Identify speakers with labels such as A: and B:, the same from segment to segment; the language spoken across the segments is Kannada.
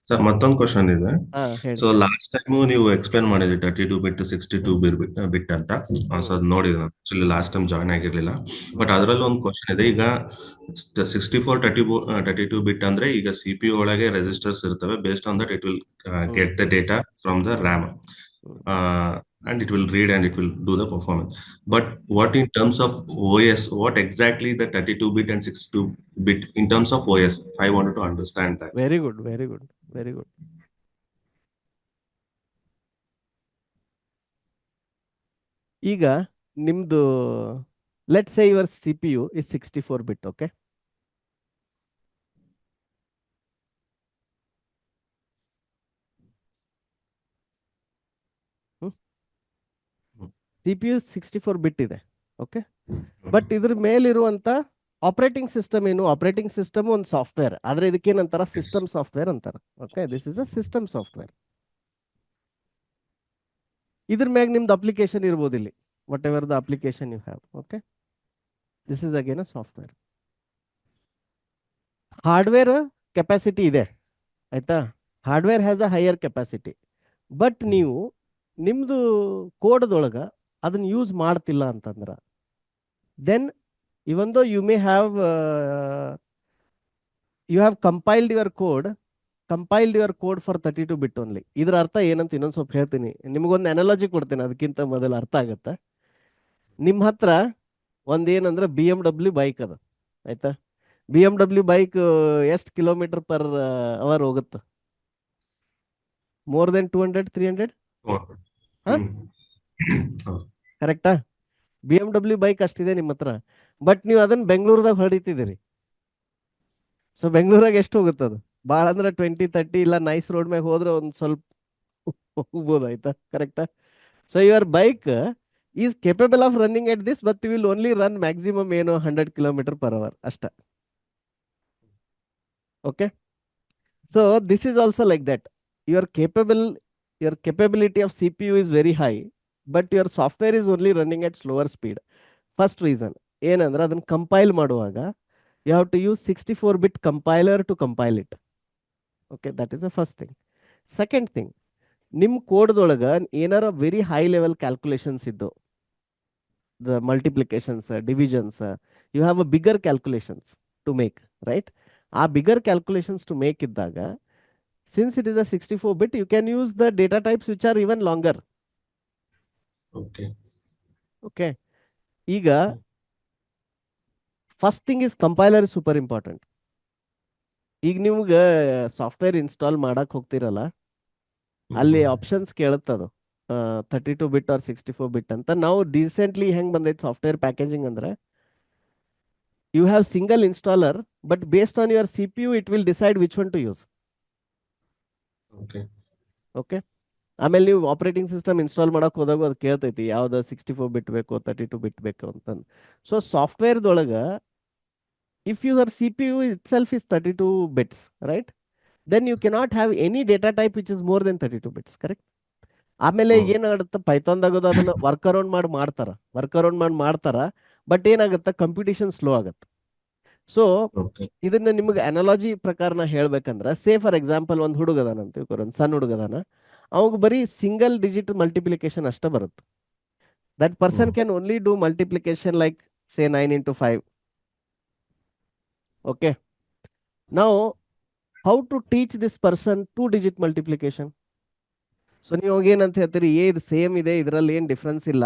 A: ಸರ್ ಮತ್ತೊಂದು ಕ್ವಶನ್ ಇದೆ.
B: ಹೇಳಿ.
A: ಸೊ ಲಾಸ್ಟ್ ಟೈಮ್ ನೀವು ಎಕ್ಸ್ಪ್ಲೇನ್ ಮಾಡಿದ್ರಿ 32 ಬಿಟ್ 62 ಬಿಟ್ ಅಂತ. ಸೊ ಅದು ನೋಡಿದೆ ನಾನು. ಆಕ್ಚುಲಿ ಲಾಸ್ಟ್ ಟೈಮ್ ಜಾಯ್ನ್ ಆಗಿರ್ಲಿಲ್ಲ. ಬಟ್ ಅದರಲ್ಲಿ ಒಂದು ಕ್ವಶನ್ ಇದೆ. ಈಗ 64 32 ಬಿಟ್ ಅಂದ್ರೆ ಈಗ CPU ಒಳಗೆ ರೆಜಿಸ್ಟರ್ಸ್ ಇರ್ತವೆ. Based on that it will get the data from the RAM. And it will read and it will do the performance. But what in terms of OS, what exactly the 32 bit and 62 bit in terms of OS? I wanted to understand that.
B: Very good, very good, very good. ಈಗ ನಿಮ್ದು let say your CPU is 64 bit, okay? CPU 64 bit ಇದೆ, ಓಕೆ? ಬಟ್ ಇದ್ರ ಮೇಲಿರುವಂತ ಆಪರೇಟಿಂಗ್ ಸಿಸ್ಟಮ್ ಏನು? ಆಪರೇಟಿಂಗ್ ಸಿಸ್ಟಮ್ ಒಂದು ಸಾಫ್ಟ್ವೇರ್, ಆದ್ರೆ ಇದಕ್ಕೇನಂತಾರ ಸಿಸ್ಟಮ್ ಸಾಫ್ಟ್ವೇರ್ ಅಂತಾರ. Okay, this is a system software. ಇದ್ರ ಮ್ಯಾಗ ನಿಮ್ದು ಅಪ್ಲಿಕೇಶನ್ ಇರ್ಬೋದು ಇಲ್ಲಿ, whatever the application you have. Okay, this is again a software. Hardware capacity ಇದೆ, ಆಯ್ತಾ? Hardware has a higher capacity. But ನೀವು ನಿಮ್ದು ಕೋಡ್ದೊಳಗ ಅದನ್ನ ಯೂಸ್ ಮಾಡ್ತಿಲ್ಲ ಅಂತಂದ್ರ, then even though you may have you have compiled your code for 32 bit only. ಇದ್ರ ಅರ್ಥ ಏನಂತ ಇನ್ನೊಂದು ಸ್ವಲ್ಪ ಹೇಳ್ತೀನಿ. ನಿಮಗೊಂದು ಅನಾಲಜಿ ಕೊಡ್ತೀನಿ, ಅದಕ್ಕಿಂತ ಮೊದಲು ಅರ್ಥ ಆಗತ್ತೆ. ನಿಮ್ಮ ಹತ್ರ ಒಂದೇನಂದ್ರೆ BMW ಬೈಕ್ ಅದ, ಆಯ್ತಾ? BMW ಬೈಕ್ ಎಷ್ಟು ಕಿಲೋಮೀಟರ್ ಪರ್ ಅವರ್ ಹೋಗುತ್ತೆ? More than 200-300? ಕರೆಕ್ಟಾ? BMW ಬೈಕ್ ಅಷ್ಟಿದೆ ನಿಮ್ಮ ಹತ್ರ. ಬಟ್ ನೀವು ಅದನ್ನ ಬೆಂಗಳೂರದಾಗ ಹೊಡಿತಿದ್ದೀರಿ. ಸೊ ಬೆಂಗಳೂರಾಗ ಎಷ್ಟು ಹೋಗುತ್ತೆ ಅದು? ಭಾಳ ಅಂದ್ರೆ 20-30, ಇಲ್ಲ ನೈಸ್ ರೋಡ್ ಮ್ಯಾಗ ಹೋದ್ರೆ ಒಂದು ಸ್ವಲ್ಪ ಹೋಗ್ಬೋದು, ಆಯ್ತಾ? ಕರೆಕ್ಟಾ? So your bike is capable of running at this, but you will only run maximum ಏನು 100 km/h ಅಷ್ಟ. Okay, so this is also like that. Your capability of CPU is very high, but your software is only running at slower speed. First reason ಏನಂದ್ರೆ ಅದನ್ನ ಕಂಪೈಲ್ ಮಾಡುವಾಗ you have to use 64-bit compiler to compile it. Okay, that is the first thing. Second thing, ನಿಮ್ಮ ಕೋಡ್ದೊಳಗ ಏನಾರ ವೆರಿ ಹೈ ಲೆವೆಲ್ ಕ್ಯಾಲ್ಕುಲೇಷನ್ಸ್ ಇದ್ದು, the multiplications, divisions, you have a bigger calculations to make, right? ಆ bigger calculations to make ಇದ್ದಾಗ, since it is a 64-bit, you can use the data types which are even longer.
A: Okay.
B: Okay, ಈಗ first thing is compiler is super important. ಈಗ ನಿಮ್ಗೆ ಸಾಫ್ಟ್ವೇರ್ ಇನ್ಸ್ಟಾಲ್ ಮಾಡಕ್ ಹೋಗ್ತಿರಲ್ಲ, ಅಲ್ಲಿ ಆಪ್ಷನ್ಸ್ ಕೇಳುತ್ತದು 32-bit or 64-bit ಅಂತ. ನಾವು ರೀಸೆಂಟ್ಲಿ ಹೆಂಗ್ ಬಂದೈತೆ ಸಾಫ್ಟ್ವೇರ್ ಪ್ಯಾಕೇಜಿಂಗ್ ಅಂದ್ರೆ, you have single installer, but based on your CPU it will decide which one to use. Okay, ಆಮೇಲೆ ನೀವು ಆಪರೇಟಿಂಗ್ ಸಿಸ್ಟಮ್ ಇನ್ಸ್ಟಾಲ್ ಮಾಡಕ್ ಹೋದಾಗ ಅದು ಕೇಳ್ತೈತಿ ಯಾವ್ದು 64-bit ಬೇಕು 32-bit ಬೇಕು ಅಂತಂದು. ಸೊ ಸಾಫ್ಟ್ವೇರ್ದೊಳಗ if your CPU itself is 32 bits, right, then you cannot have any data type which is more than 32 bits, correct? ಆಮೇಲೆ ಏನಾಗುತ್ತೆ, ಪೈಥಾನ್ದಾಗ ಅದನ್ನ ವರ್ಕ್ ಅರೌಂಡ್ ಮಾಡ್ತಾರ, ಬಟ್ ಏನಾಗುತ್ತೆ, ಕಂಪ್ಯೂಟೇಷನ್ ಸ್ಲೋ ಆಗುತ್ತೆ. ಸೊ ಇದನ್ನ ನಿಮಗೆ ಅನಾಲಜಿ ಪ್ರಕಾರ ನಾ ಹೇಳ್ಬೇಕಂದ್ರ, ಸೇ ಫಾರ್ ಎಕ್ಸಾಂಪಲ್ ಒಂದು ಹುಡುಗದಾನಂತ ತಿಳ್ಕೊರಿ, ಒಂದು ಸಣ್ಣ ಹುಡುಗದಾನ, ಅವಾಗ ಬರೀ ಸಿಂಗಲ್ ಡಿಜಿಟ್ ಮಲ್ಟಿಪ್ಲಿಕೇಶನ್ ಅಷ್ಟ ಬರುತ್ತೆ. That person can only do multiplication like say 9 into 5. Okay, now how to teach this person 2-digit multiplication? So ನೀವು ಏನಂತ ಹೇಳ್ತೀರಿ, ಇದು ಸೇಮ್ ಇದೆ, ಇದರಲ್ಲಿ ಏನು ಡಿಫ್ರೆನ್ಸ್ ಇಲ್ಲ,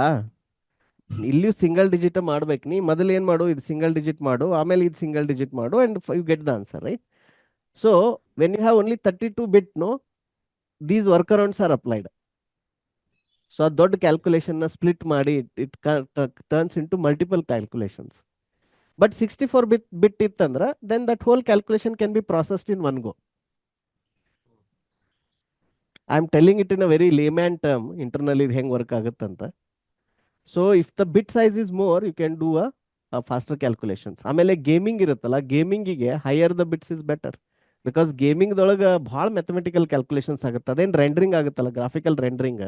B: ಇಲ್ಲಿಯೂ ಸಿಂಗಲ್ ಡಿಜಿಟ್ ಮಾಡ್ಬೇಕು. ನೀ ಮೊದಲು ಏನು ಮಾಡು, ಇದು ಸಿಂಗಲ್ ಡಿಜಿಟ್ ಮಾಡು, ಆಮೇಲೆ ಇದು ಸಿಂಗಲ್ ಡಿಜಿಟ್ ಮಾಡು, and you get the answer, right? So when you have only 32-bit, no, these workarounds are applied. So ಆ ದೊಡ್ಡ ಕ್ಯಾಲ್ಕುಲೇಷನ್ನ ಸ್ಪ್ಲಿಟ್ ಮಾಡಿ it turns into multiple calculations. But 64-bit ಇತ್ತಂದ್ರೆ then that whole calculation can be processed in one go. I am telling it in a very layman term, internal ಇದು ಹೆಂಗೆ ವರ್ಕ್ ಆಗುತ್ತಂತ. So if the bit size is more, you can do a faster calculations. ಆಮೇಲೆ ಗೇಮಿಂಗ್ ಇರುತ್ತಲ್ಲ, ಗೇಮಿಂಗಿಗೆ higher the bits is better, because ಗೇಮಿಂಗ್ದೊಳಗೆ ಭಾಳ ಮ್ಯಾಥಮೆಟಿಕಲ್ ಕ್ಯಾಲ್ಕುಲೇಷನ್ಸ್ ಆಗುತ್ತೆ. ಅದೇನು ರೆಂಡ್ರಿಂಗ್ ಆಗುತ್ತಲ್ಲ, graphical rendering.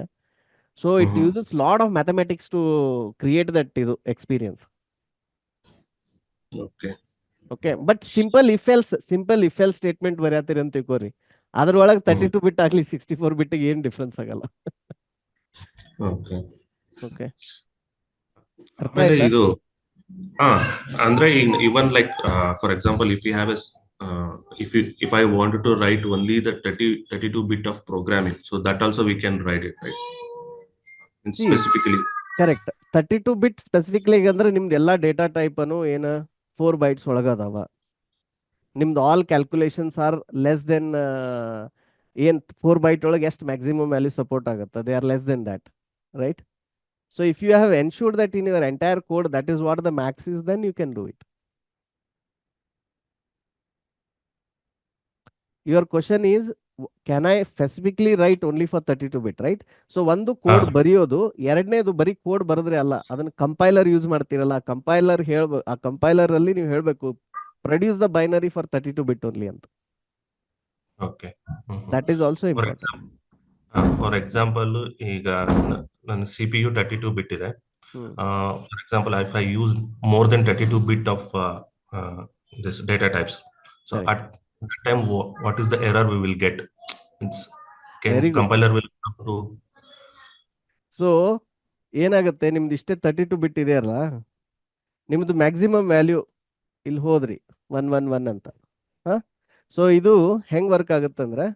B: So it uses lot of mathematics to create that ಇದು experience. Okay, but simple if else statement ಬರೆಯತ್ತೀರಿ ಅಂತ ತಿಳ್ಕೊರಿ, ಅದ್ರೊಳಗೆ 32 ಬಿಟ್ ಆಗ್ಲಿ 64 ಬಿಟ್ಟಿಗೆ ಏನ್ ಡಿಫ್ರೆನ್ಸ್ ಆಗಲ್ಲ.
A: ಓಕೆ.
B: ಓಕೆ, ಅರ್ಥ
A: ಆಮೇಲೆ
B: ಆಯ್ತಾ?
A: ಇದು ಅಂದ್ರೆ even like for example if you have if I wanted to write only the 32 bit of programming, so that also we can write it, right? And
B: See,
A: specifically.
B: Correct. 32 bit specifically ಅಂದ್ರೆ ನಿಮ್ದು ಎಲ್ಲಾ ಡೇಟಾ ಟೈಪ್ ಅನ್ನು ಏನ 4 ಬೈಟ್ಸ್ ಒಳಗದಾವ. ನಿಮ್ದು all calculations are less than ಏನ್ 4 ಬೈಟ್ ಒಳಗೆ ಎಷ್ಟು ಮ್ಯಾಕ್ಸಿಮಮ್ ವ್ಯಾಲ್ಯೂ ಸಪೋರ್ಟ್ ಆಗುತ್ತೆ, they are less than that, right? So if you have ensured that in your entire code that is what the max is, then you can do it. Your question is, can I specifically write only for 32 bit, right? So ಒಂದು ಕೋಡ್ ಬರೆಯೋದು, ಎರಡನೇದು ಬರೀ ಕೋಡ್ ಬರೆದ್ರೆ ಅಲ್ಲ, ಅದನ್ನ ಕಂಪೈಲರ್ ಯೂಸ್ ಮಾಡ್ತೀರಲ್ಲ, ಕಂಪೈಲರ್ ಆ ಕಂಪೈಲರ್ ಅಲ್ಲಿ ನೀವು ಹೇಳ್ಬೇಕು produce the binary for 32 bit only ಅಂತ.
A: Okay.
B: That is also important.
A: For example ಈಗ ನನ್ನ CPU 32 ಬಿಟ್ ಇದೆ. For example if I use more then 32 bit of this data types, so at that time what is the error we will get?
B: Very good.
A: Compiler will have to.
B: So ಏನಾಗುತ್ತೆ, ನಿಮ್ದು ಇಷ್ಟೇ 32 ಬಿಟ್ ಇದೆಯಲ್ಲ, ನಿಮ್ದು ಮ್ಯಾಕ್ಸಿಮಮ್ ವ್ಯಾಲ್ಯೂ ಇಲ್ಲಿ ಹೋದ್ರಿ 111 ಅಂತ. ಸೊ ಇದು ಹೆಂಗ್ work ಆಗುತ್ತಂದ್ರೆ,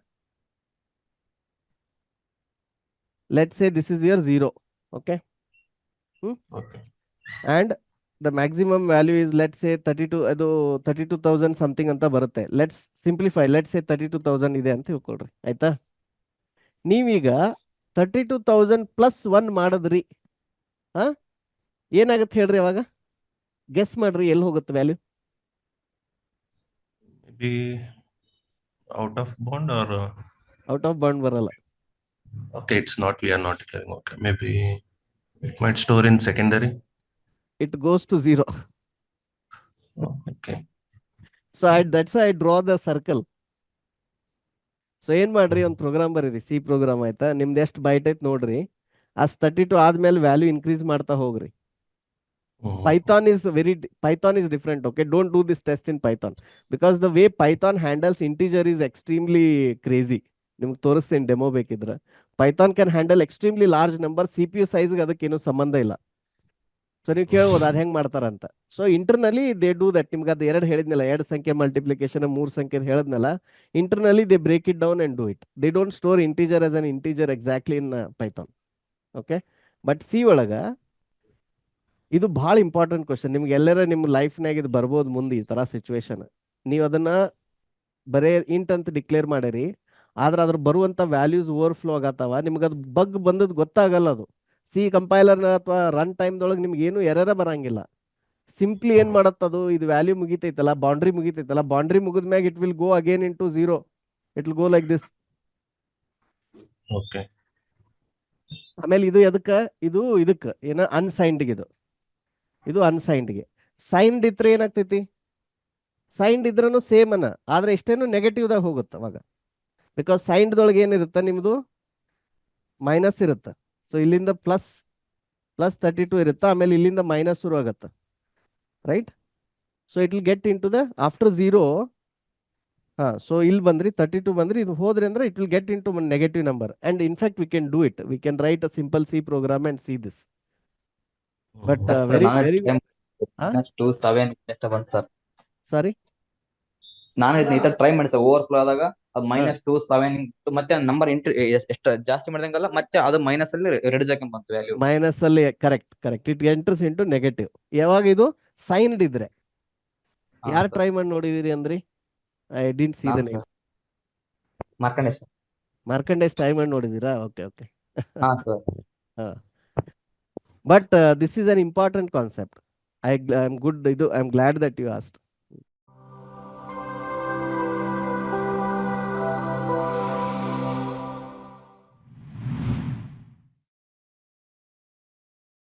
B: let's say this is your 0, okay?
A: Okay.
B: And the maximum value is, let's say 32, ಅದು 32,000 ಸಮಥಿಂಗ್ ಅಂತ ಬರುತ್ತೆ. ಲೆಟ್ಸ್ ಸಿಂಪ್ಲಿಫೈ, ಲೆಟ್ಸ್ ಸೇ 32,000 ಇದೆ ಅಂತ ತಿಳ್ಕೊಳ್ರಿ, ಆಯ್ತಾ? ನೀವೀಗ 32,000 ಪ್ಲಸ್ 1 ಮಾಡಿದ್ರಿ, ಏನಾಗುತ್ತೆ ಹೇಳ್ರಿ ಅವಾಗ? ಗೆಸ್ ಮಾಡ್ರಿ, ಎಲ್ಲಿ ಹೋಗುತ್ತೆ value?
A: Maybe out of bound or
B: out of bound ಬರಲ್ಲ.
A: okay, it's not, we are not declaring. Okay, maybe it might store in secondary.
B: It goes to 0.
A: Okay.
B: So that's why I draw the circle. So ಏನ್ ಮಾಡ್ರಿ, ಒಂದು ಪ್ರೋಗ್ರಾಮ್ ಬರೀರಿ, ಸಿ ಪ್ರೋಗ್ರಾಮ್, ಆಯ್ತಾ? ನಿಮ್ದು ಎಷ್ಟು ಬೈಟ್ ಐತ್ ನೋಡ್ರಿ, ಅಸ್ 32 ಆದ್ಮೇಲೆ ವ್ಯಾಲ್ಯೂ ಇನ್ಕ್ರೀಸ್ ಮಾಡ್ತಾ ಹೋಗ್ರಿ. Python is different, okay? Don't do this test in Python, because the way Python handles integer is extremely crazy. ನಿಮ್ಗೆ ತೋರಿಸ್ತೀನಿ ಡೆಮೋ ಬೇಕಿದ್ರೆ. Python can handle extremely large number, CPU ಸೈಜ್ಗೆ ಅದಕ್ಕೇನು ಸಂಬಂಧ ಇಲ್ಲ. ಸೊ ನೀವು ಕೇಳ್ಬೋದು ಅದು ಹೆಂಗ್ ಮಾಡ್ತಾರಂತ. So internally they do that. ನಿಮ್ಗೆ ಅದು ಎರಡು ಹೇಳಿದ್ನಲ್ಲ, 2 ಸಂಖ್ಯೆ ಮಲ್ಟಿಪ್ಲಿಕೇಶನ್ 3 ಸಂಖ್ಯೆ ಹೇಳಿದ್ನಲ್ಲ, internally they break it down and do it. They don't store integer as an integer exactly in Python, okay? But C ಒಳಗ ಇದು ಭಾಳ ಇಂಪಾರ್ಟೆಂಟ್ ಕ್ವಶನ್. ನಿಮ್ಗೆ ಎಲ್ಲರ ನಿಮ್ಮ ಲೈಫ್ನಾಗ ಇದು ಬರ್ಬೋದು ಮುಂದೆ, ಈ ಥರ ಸಿಚುವೇಶನ್. ನೀವು ಅದನ್ನ ಬರೇ ಇಂಟ್ ಅಂತ ಡಿಕ್ಲೇರ್ ಮಾಡಿರಿ, ಆದ್ರೆ ಅದ್ರ ಬರುವಂಥ ವ್ಯಾಲ್ಯೂಸ್ ಓವರ್ಫ್ಲೋ ಆಗತ್ತವ. ನಿಮ್ಗೆ ಅದು ಬಗ್ ಬಂದದ್ದು ಗೊತ್ತಾಗಲ್ಲ. ಅದು ಸಿ ಕಂಪೈಲರ್ನ ಅಥವಾ ರನ್ ಟೈಮ್ದೊಳಗೆ ನಿಮ್ಗೆ ಏನು ಎರರ ಬರಂಗಿಲ್ಲ. ಸಿಂಪ್ಲಿ ಏನು ಮಾಡತ್ತದು, ಇದು ವ್ಯಾಲ್ಯೂ ಮುಗಿತೈತಲ್ಲ, ಬೌಂಡ್ರಿ ಮುಗಿತೈತಲ್ಲ, ಬೌಂಡ್ರಿ ಮುಗಿದ್ಮ್ಯಾಗ it will go again into 0. It will go like this.
A: Okay.
B: ಆಮೇಲೆ ಇದು ಎದಕ್ಕೆ, ಇದಕ್ಕೆ ಏನ ಅನ್ಸೈನ್ಡ್ಗೆ, ಇದು ಅನ್ಸೈನ್ಡ್ಗೆ. ಸೈನ್ಡ್ ಇದ್ರೆ ಏನಾಗ್ತೈತಿ, ಸೈನ್ಡ್ ಇದ್ರೂ ಸೇಮ್ ಅನ್ನ, ಆದ್ರೆ ಇಷ್ಟೇನು ನೆಗೆಟಿವ್ದಾಗ ಹೋಗುತ್ತೆ ಅವಾಗ. ಬಿಕಾಸ್ ಸೈನ್ಡ್ದೊಳಗೆ ಏನಿರುತ್ತೆ, ನಿಮ್ದು ಮೈನಸ್ ಇರುತ್ತೆ. ಸೊ ಇಲ್ಲಿಂದ ಪ್ಲಸ್ 32 ಇರುತ್ತೆ, ಆಮೇಲೆ ಇಲ್ಲಿಂದ ಮೈನಸ್ ಶುರು ಆಗುತ್ತೆ, right? So it will get into the after 0. So ಇಲ್ಲಿ ಬಂದ್ರಿ 32 ಬಂದ್ರಿ, ಇದು ಹೋದ್ರಿ ಅಂದ್ರೆ it will get into negative number. And in fact we can do it. We can write a simple C program and see this. But very sorry,
C: ನಾನು ಇದನ್ನ ಈ ತರ ಟ್ರೈ ಮಾಡಿ ಸರ್, ಓವರ್ ಫ್ಲೋ ಆದಾಗ ಅದು -27 ಮತ್ತೆ ನಂಬರ್ ಎಷ್ಟು ಜಾಸ್ತಿ ಮಾಡಿದಂಗಲ್ಲ, ಮತ್ತೆ ಅದು ಮೈನಸ್ ಅಲ್ಲಿ ರೆಡ್ಯೂಸ್ ಆಗಿ ಬಂತು ವ್ಯಾಲ್ಯೂ.
B: ಮೈನಸ್ ಅಲ್ಲಿ, correct it enters into negative. ಯಾವಾಗ ಇದು ಸೈನ್ಡ್ ಇದ್ರೆ. ಯಾರು ಟ್ರೈ ಮಾಡಿ ನೋಡಿದಿರಿ ಅಂದ್ರಿ? I didn't see the name. Markandesh try ಮಾಡಿ ನೋಡಿದೀರಾ? Okay. But this is an important concept. I am glad that you asked.